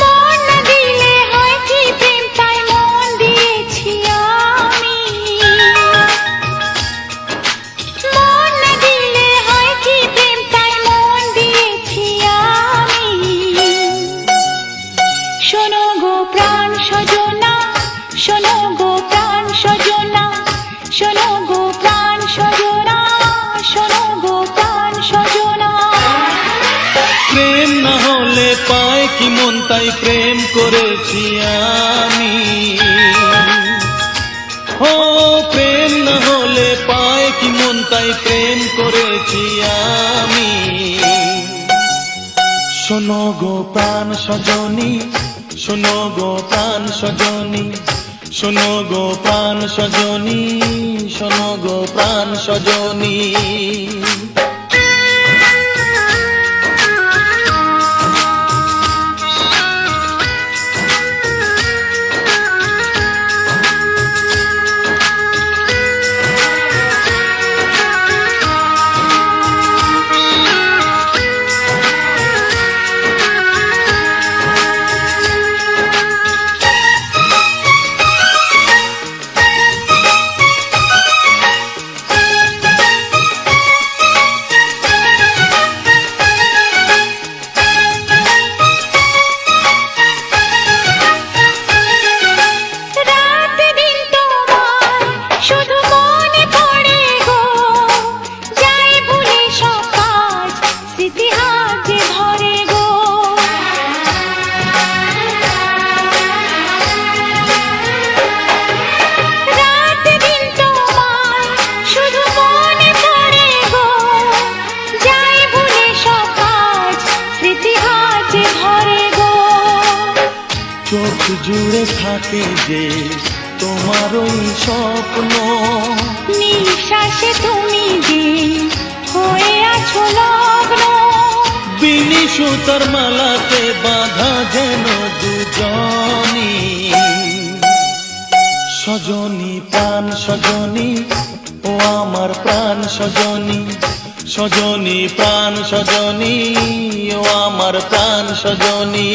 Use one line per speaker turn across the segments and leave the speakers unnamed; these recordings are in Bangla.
মন না দিলে হয় কি প্রেম, তাই মন দিয়েছি আমি। মন না দিলে হয় কি প্রেম, তাই মন দিয়েছি আমি। শোনো গো প্রাণ সজনা, শোনো গো প্রাণ সজনা, শোনো গো প্রাণ সজনা, শোনো গো প্রাণ সজনা।
প্রেম না হলে পায় কি মন, তাই প্রেম করেছি আমি। ও প্রেম না হলে পায় কি মন, তাই প্রেম করেছি আমি। শোনো গো প্রাণ সজনী, শোনো গো প্রাণ সজনী, শোনো গো প্রাণ সজনী, শোনো গো প্রাণ সজনী। চোখ জুড়ে থাকে যে তোমার ওই স্বপ্ন,
নিঃশ্বাসে তুমি যে হয়ে আছো লগ্ন।
বিনি সুতার মালাতে বাঁধা যেন দুজনী। সজনী প্রাণ সজনী, ও আমার প্রাণ সজনী, সজনী প্রাণ সজনী, ও আমার প্রাণ সজনী।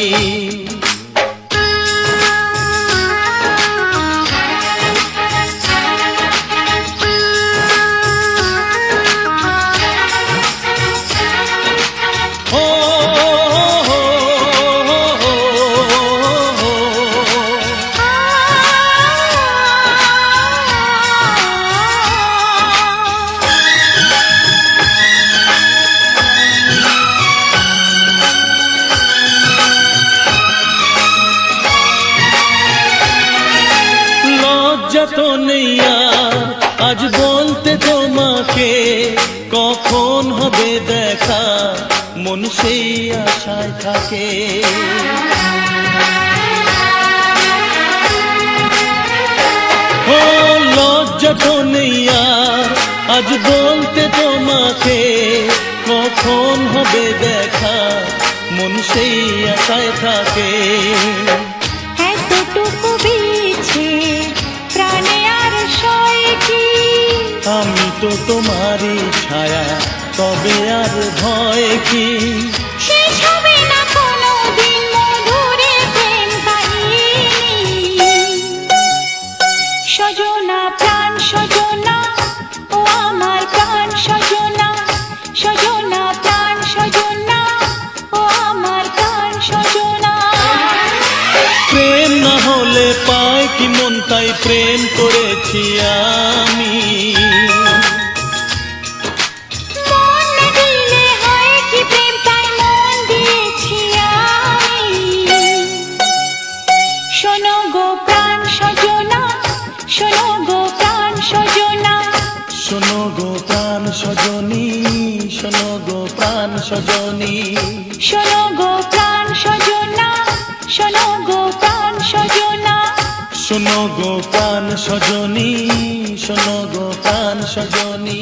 লজ্জা তো নেই আর আজ বলতে তোমাকে, কখন হবে দেখা মন সেই আশায় থাকে। ও লজ্জা তো নেই আর আজ বলতে তোমাকে, কখন হবে দেখা মন সেই আশায় থাকে।
এতটুকু বিছে প্রাণে আর সয় কি,
আমি তো তোমারই ছায়া, তবে আর ভয় কি।
শেষ হবে না কোনোদিন মধুরে প্রেম কাহিনী। সজনা প্রাণ সজনা, ও আমার প্রাণ সজনা, সজনা প্রাণ সজনা, ও আমার প্রাণ সজনা।
প্রেম না হলে পায় কি মন, তাই প্রেম করেছি আমি।
মন না দিলে হয় কি প্রেম, তাই মন দিয়েছি আমি। শোনো গো প্রাণ সজনা, শোনো গো প্রাণ সজনা,
শোনো গো প্রাণ সজনী, শোনো গো প্রাণ সজনী,
শোনো গো প্রাণ সজনা, শোনো গো প্রাণ সজনা।
শোনো গো প্রাণ সজনী, শোনো গো প্রাণ সজনী।